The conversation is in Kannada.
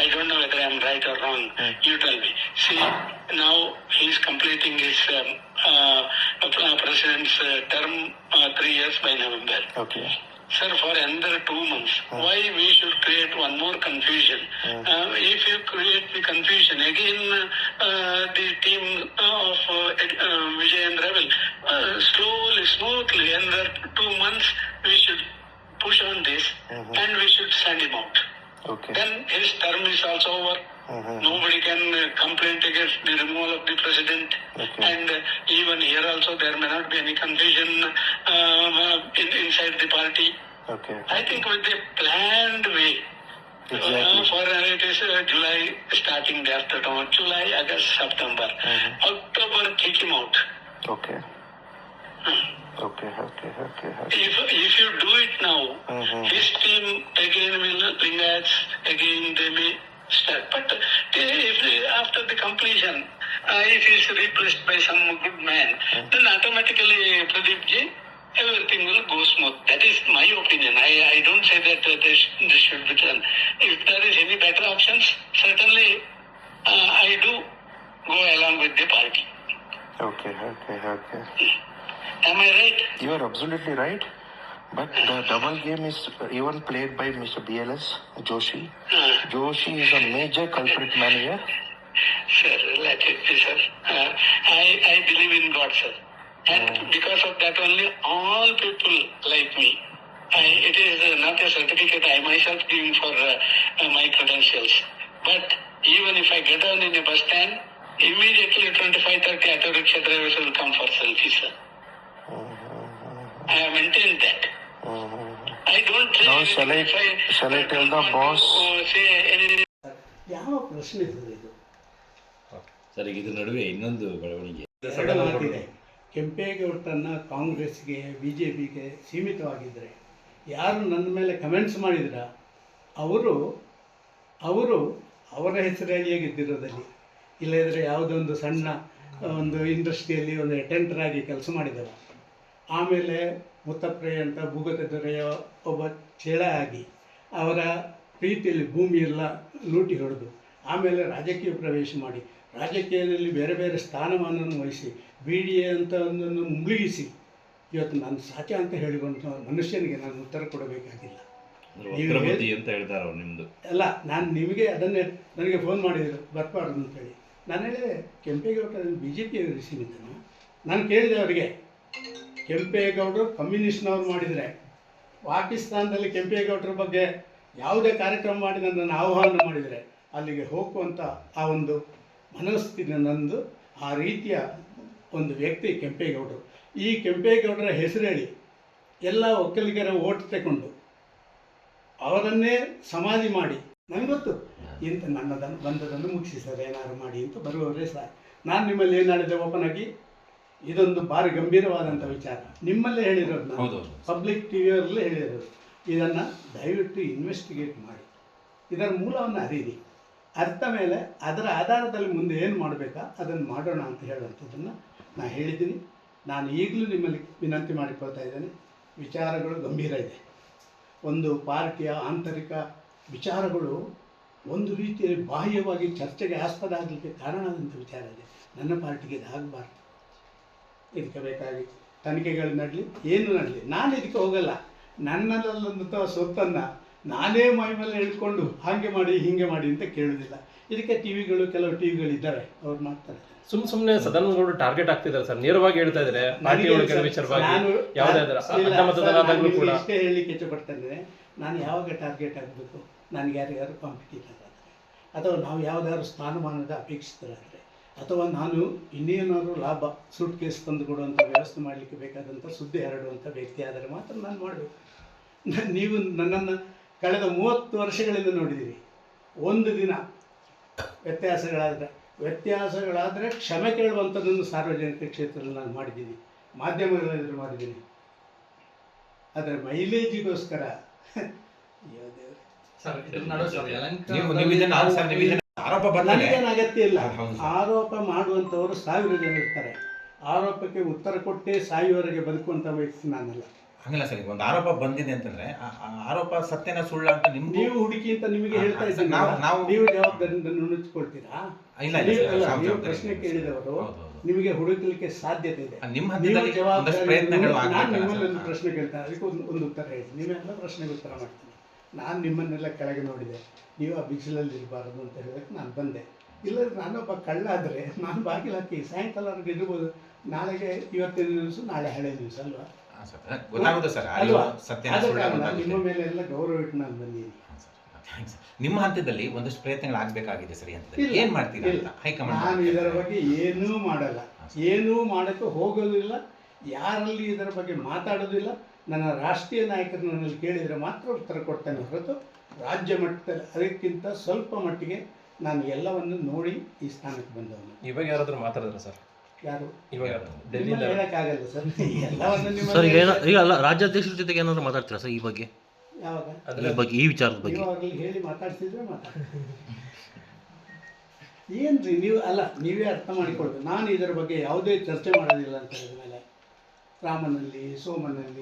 I don't know whether I'm right or wrong. You tell me. See, now he's completing his president's term 3 years by November. Okay. Sir, for another 2 months, why we should create one more confusion? If you create the confusion, again the team of Vijayendra will slowly, smoothly, another 2 months, we should push on this and we should send him out. Okay. Then his term is also over. Nobody can complain against the removal of the president. Okay. And even here also there may not be any confusion inside the party. Okay. I think with a planned way. Exactly. For it is July starting after July, August, September. October, kick him out. Okay. Okay. If you do it now, his team again will Lingats, again they may start. But if after the completion, if he is replaced by some good man, then automatically Pradeep ji, everything will go smooth. That is my opinion. I don't say that this should be done. If there is any better options, certainly I do go along with the party. Okay. Am I right? You are absolutely right. But the double game is even played by Mr. BLS Joshi. Joshi is a major culprit man here. Sir, let it be, sir. I believe in God, sir. And because of that only, all people like me. It is not a certificate I myself giving for my credentials. But even if I get on in a bus stand, immediately 25-30 auto rickshaw drivers will come for selfies, sir. I have maintained that. I don't say Now shall I tell the boss? Say anything. ಯಾವ ಪ್ರಶ್ನೆ ಸರ್ ಇದು? ಸರ್ ಈಗ ಇದ್ರ ನಡುವೆ ಇನ್ನೊಂದು ಬೆಳವಣಿಗೆ ಎರಡು ಮಾತಿದೆ. ಕೆಂಪೇಗೌಡರನ್ನ ಕಾಂಗ್ರೆಸ್ಗೆ BJPಗೆ ಸೀಮಿತವಾಗಿದ್ದರೆ ಯಾರು ನನ್ನ ಮೇಲೆ ಕಮೆಂಟ್ಸ್ ಮಾಡಿದ್ರ ಅವರು ಅವರ ಹೆಸರಲ್ಲಿಯೇ ಗೆದ್ದಿರೋದಲ್ಲಿ, ಇಲ್ಲದಿದ್ದರೆ ಯಾವುದೊಂದು ಸಣ್ಣ ಒಂದು ಇಂಡಸ್ಟ್ರಿಯಲ್ಲಿ ಒಂದು ಅಟೆಂಡರ್ ಆಗಿ ಕೆಲಸ ಮಾಡಿದವ, ಆಮೇಲೆ ಮುತ್ತಪ್ರಯ ಅಂತ ಭೂಗತ ದೊರೆಯ ಒಬ್ಬ ಚೇಳ ಆಗಿ ಅವರ ಪ್ರೀತಿಯಲ್ಲಿ ಭೂಮಿಯೆಲ್ಲ ಲೂಟಿ ಹೊಡೆದು ಆಮೇಲೆ ರಾಜಕೀಯ ಪ್ರವೇಶ ಮಾಡಿ ರಾಜಕೀಯದಲ್ಲಿ ಬೇರೆ ಬೇರೆ ಸ್ಥಾನಮಾನವನ್ನು ವಹಿಸಿ BDA ಅಂತ ಒಂದನ್ನು ಮುಳುಗಿಸಿ ಇವತ್ತು ನಾನು ಸಾಚ ಅಂತ ಹೇಳಿಕೊಂಡು ಮನುಷ್ಯನಿಗೆ ನಾನು ಉತ್ತರ ಕೊಡಬೇಕಾಗಿಲ್ಲ. ಅಂತ ಹೇಳ್ತಾರೆ ನಿಮ್ಮದು ಅಲ್ಲ, ನಾನು ನಿಮಗೆ ಅದನ್ನೇ ನನಗೆ ಫೋನ್ ಮಾಡಿದರು ಬರಬಾರ್ದು ಅಂತೇಳಿ. ನಾನು ಹೇಳಿದೆ ಕೆಂಪೇಗೌಡರು BJP ಅವರಿಗೆ ಸೀಮಿತನ. ನಾನು ಕೇಳಿದೆ ಅವರಿಗೆ, ಕೆಂಪೇಗೌಡರು ಕಮ್ಯುನಿಸ್ಟ್ನವ್ರು ಮಾಡಿದರೆ ಪಾಕಿಸ್ತಾನದಲ್ಲಿ ಕೆಂಪೇಗೌಡರ ಬಗ್ಗೆ ಯಾವುದೇ ಕಾರ್ಯಕ್ರಮ ಮಾಡಿ ನನ್ನನ್ನು ಆಹ್ವಾನ ಮಾಡಿದರೆ ಅಲ್ಲಿಗೆ ಹೋಗುವಂಥ ಆ ಒಂದು ಮನಸ್ಥಿತಿ ನಂದು. ಆ ರೀತಿಯ ಒಂದು ವ್ಯಕ್ತಿ ಕೆಂಪೇಗೌಡರು. ಈ ಕೆಂಪೇಗೌಡರ ಹೆಸರು ಹೇಳಿ ಎಲ್ಲ ಒಕ್ಕಲಿಗರ ಓಟ್ ತಗೊಂಡು ಅವರನ್ನೇ ಸಮಾಧಿ ಮಾಡಿ, ನನಗೆ ಗೊತ್ತು ಇಂಥ ನನ್ನದನ್ನು ಬಂದದನ್ನು ಮುಗಿಸಿ ಸರ್ ಏನಾದ್ರು ಮಾಡಿ ಅಂತ ಬರುವವರೇ ಸರ್. ನಾನು ನಿಮ್ಮಲ್ಲಿ ಏನು ಹೇಳಿದೆ ಓಪನ್ ಆಗಿ, ಇದೊಂದು ಭಾರಿ ಗಂಭೀರವಾದಂಥ ವಿಚಾರ ನಿಮ್ಮಲ್ಲೇ ಹೇಳಿರೋದು, ನಾನು ಪಬ್ಲಿಕ್ TVಯವರಲ್ಲೇ ಹೇಳಿರೋದು. ಇದನ್ನು ದಯವಿಟ್ಟು ಇನ್ವೆಸ್ಟಿಗೇಟ್ ಮಾಡಿ ಇದರ ಮೂಲವನ್ನು ಅರಿಯಿರಿ, ಅರ್ಥ ಮೇಲೆ ಅದರ ಆಧಾರದಲ್ಲಿ ಮುಂದೆ ಏನು ಮಾಡಬೇಕಾ ಅದನ್ನು ಮಾಡೋಣ ಅಂತ ಹೇಳುವಂಥದ್ದನ್ನು ನಾನು ಹೇಳಿದ್ದೀನಿ. ನಾನು ಈಗಲೂ ನಿಮ್ಮಲ್ಲಿ ವಿನಂತಿ ಮಾಡಿಕೊಳ್ತಾ ಇದ್ದೇನೆ, ವಿಚಾರಗಳು ಗಂಭೀರ ಇದೆ. ಒಂದು ಪಾರ್ಟಿಯ ಆಂತರಿಕ ವಿಚಾರಗಳು ಒಂದು ರೀತಿಯಲ್ಲಿ ಬಾಹ್ಯವಾಗಿ ಚರ್ಚೆಗೆ ಆಸ್ಪದ ಆಗಲಿಕ್ಕೆ ಕಾರಣವಾದಂಥ ವಿಚಾರ ಇದೆ. ನನ್ನ ಪಾರ್ಟಿಗೆ ಇದು ಆಗಬಾರ್ದು. ಇದಕ್ಕೆ ಬೇಕಾಗಿ ತನಿಖೆಗಳು ನಡಲಿ, ಏನು ನಡಲಿ, ನಾನು ಇದಕ್ಕೆ ಹೋಗಲ್ಲ. ನನ್ನಲ್ಲಂಥ ಸ್ವತ್ತನ್ನು ನಾನೇ ಮೈ ಮೇಲೆ ಹಿಡ್ಕೊಂಡು ಹಾಗೆ ಮಾಡಿ ಹೀಗೆ ಮಾಡಿ ಅಂತ ಕೇಳೋದಿಲ್ಲ. ಇದಕ್ಕೆ ಕೆಲವು ಟಿವಿಗಳಿದ್ದಾವೆ, ಅವ್ರು ಮಾಡ್ತಾರೆ. ಸುಮ್ಮನೆ ಸದಾನಂದಗೌಡರು ಟಾರ್ಗೆಟ್ ಆಗ್ತಿದ್ದಾರೆ ಸರ್, ನೇರವಾಗಿ ಹೇಳ್ತಾ ಇದ್ದಾರೆ ಪಾರ್ಟಿ ಒಳಗೆ ವಿಚಾರವಾಗಿ. ಇಷ್ಟೇ ಹೇಳಲಿಕ್ಕೆ ಇಷ್ಟಪಡ್ತೇನೆ, ನಾನು ಯಾವಾಗ ಟಾರ್ಗೆಟ್ ಆಗಬೇಕು, ನನಗೆ ಯಾರ್ಯಾರು ಕಾಂಪಿಟೇಟರ್ ಆದರೆ, ಅಥವಾ ನಾವು ಯಾವುದಾದ್ರು ಸ್ಥಾನಮಾನದ ಅಪೇಕ್ಷಿತರಾದರೆ, ಅಥವಾ ನಾನು ಇನ್ನೇನಾದ್ರು ಲಾಭ ಸೂಟ್ ಕೇಸ್ ತಂದು ಕೊಡುವಂಥ ವ್ಯವಸ್ಥೆ ಮಾಡಲಿಕ್ಕೆ ಬೇಕಾದಂಥ ಸುದ್ದಿ ಹರಡುವಂಥ ವ್ಯಕ್ತಿ ಆದರೆ ಮಾತ್ರ ನಾನು ಮಾಡಬೇಕು. ನೀವು ನನ್ನನ್ನು ಕಳೆದ 30 ವರ್ಷಗಳಿಂದ ನೋಡಿದ್ದೀರಿ. ಒಂದು ದಿನ ವ್ಯತ್ಯಾಸಗಳಾದರೆ ಕ್ಷಮೆ ಕೇಳುವಂಥದ್ದೊಂದು ಸಾರ್ವಜನಿಕ ಕ್ಷೇತ್ರದಲ್ಲಿ ನಾನು ಮಾಡಿದ್ದೀನಿ, ಮಾಧ್ಯಮಗಳಲ್ಲಿ ಮಾಡಿದ್ದೀನಿ. ಅದರ ಮೈಲೇಜಿಗೋಸ್ಕರ ನನಗೇನು ಅಗತ್ಯ ಇಲ್ಲ. ಆರೋಪ ಮಾಡುವಂಥವರು 1000 ಜನ ಇರ್ತಾರೆ. ಆರೋಪಕ್ಕೆ ಉತ್ತರ ಕೊಟ್ಟೇ ಸಾಯುವವರೆಗೆ ಬದುಕುವಂಥ ವ್ಯಕ್ತಿ ನಾನಲ್ಲ. ಹಂಗಿಲ್ಲ ಸರ್, ಈಗ ಒಂದು ಆರೋಪ ಬಂದಿದೆ ಅಂತಂದ್ರೆ ಆ ಆರೋಪ ಸತ್ಯನ ಸುಳ್ಳ ಅಂತ ನಿಮ್ಗೂ ನೀವು ಹುಡುಕಿ ಅಂತ ನಿಮಗೆ ಹೇಳ್ತಾ ಇದ್ದೀನಿ. ನಾವು ನೀವು ಜವಾಬ್ದಾರಿಯಿಂದ ನುಣುಚ್ಕೊಳ್ತೀರಾ? ಇಲ್ಲ ನೀವು ಪ್ರಶ್ನೆ ಕೇಳಿದವರು ನಿಮಗೆ ಹುಡುಕಲಿಕ್ಕೆ ಸಾಧ್ಯತೆ ಇದೆ. ನಿಮ್ಮ ಹಂತದಲ್ಲಿ ಒಂದಷ್ಟು ಪ್ರಯತ್ನಗಳು ನಾನು ಆಗ್ಬೇಕಲ್ಲ ನಿಮ್ಮಲ್ಲಿ ಒಂದು ಸರ್? ಪ್ರಶ್ನೆ ಕೇಳ್ತೇನೆ, ಅದಕ್ಕೆ ಒಂದು ಉತ್ತರ ಹೇಳಿ. ನೀವೆಲ್ಲ ಪ್ರಶ್ನೆಗೆ ಉತ್ತರ ಮಾಡ್ತೀನಿ. ನಾನು ನಿಮ್ಮನ್ನೆಲ್ಲ ಕೆಳಗೆ ನೋಡಿದೆ, ನೀವು ಆ ಬಿಸಿಲಲ್ಲಿ ಇರಬಾರದು ಅಂತ ಹೇಳೋದಕ್ಕೆ ನಾನು ಬಂದೆ. ಇಲ್ಲದ್ರೆ ನಾನೊಬ್ಬ ಕಳ್ಳ ಆದರೆ ನಾನು ಬಾಗಿಲು ಹಾಕಿ ಸಾಯಂಕಾಲವರೆಗೆ ಇರ್ಬೋದು. ನಾಳೆಗೆ ಇವತ್ತಿನ ದಿವಸ, ನಾಳೆ ಹಳೆ ದಿವಸ ಅಲ್ವಾ? ಗೊತ್ತಾಗೋದು ಸರ್ ಅಲ್ವಾ? ಸತ್ಯನ ಆದ ಸುಳ್ಳ ಕಾರಣ ಗೊತ್ತಾಗುತ್ತೆ. ನಿಮ್ಮ ಮೇಲೆ ಎಲ್ಲ ಗೌರವ ಇಟ್ಟು ನಾನು ಬಂದಿದ್ದೀನಿ. ನಿಮ್ಮ ಹಂತದಲ್ಲಿ ಒಂದಷ್ಟು ಪ್ರಯತ್ನಗಳು ಆಗ್ಬೇಕಾಗಿದೆ ಸರಿ ಅಂತ ಇಲ್ಲ, ಏನ್ ಮಾಡ್ತೀರಾ ಇಲ್ಲ. ಅಂತ ಹೈಕಮಾಂಡ್ ನಾನು ಇದರ ಬಗ್ಗೆ ಏನೂ ಮಾಡಲ್ಲ, ಏನೂ ಮಾಡೋಕ್ಕೆ ಹೋಗೋದಿಲ್ಲ, ಯಾರಲ್ಲಿ ಇದರ ಬಗ್ಗೆ ಮಾತಾಡೋದಿಲ್ಲ. ನನ್ನ ರಾಷ್ಟ್ರೀಯ ನಾಯಕರು ನನ್ನಲ್ಲಿ ಕೇಳಿದರೆ ಮಾತ್ರ ಉತ್ತರ ಕೊಡ್ತೇನೆ ಹೊರತು ರಾಜ್ಯ ಮಟ್ಟದಲ್ಲಿ ಅದಕ್ಕಿಂತ ಸ್ವಲ್ಪ ಮಟ್ಟಿಗೆ ನಾನು ಎಲ್ಲವನ್ನು ನೋಡಿ ಈ ಸ್ಥಾನಕ್ಕೆ ಬಂದವನು. ಇವಾಗ ಯಾರಾದ್ರೂ ಮಾತಾಡಿದ್ರ ಸರ್? ಯಾರು ಇವಾಗ ನಿಮ್ಮನ್ನ ಹೇಳಕ್ಕಾಗಲ್ಲ ಸರ್, ಎಲ್ಲವನ್ನು ಸರ್ ಈಗ ನಿಮ್ಮ ಈಗ ಅಲ್ಲ, ರಾಜ್ಯಾಧ್ಯಕ್ಷರ ಜೊತೆಗೆ ಏನಾದ್ರು ಮಾತಾಡ್ತೀರಾ ಸರ್ ಈ ಬಗ್ಗೆ? ಯಾವಾಗ ಈ ಬಗ್ಗೆ, ಈ ವಿಚಾರದ ಬಗ್ಗೆ? ನೀವು ಅವ್ರಲ್ಲಿ ಹೇಳಿ ಮಾತಾಡ್ತಿದ್ರೆ ಏನ್ರಿ ನೀವು ಅಲ್ಲ, ನೀವೇ ಅರ್ಥ ಮಾಡಿಕೊಳ್ಬೇಕು. ನಾನು ಇದರ ಬಗ್ಗೆ ಯಾವುದೇ ಚರ್ಚೆ ಮಾಡೋದಿಲ್ಲ ಅಂತ ಹೇಳಿದ್ಮೇಲೆ ರಾಮನಲ್ಲಿ, ಸೋಮನಲ್ಲಿ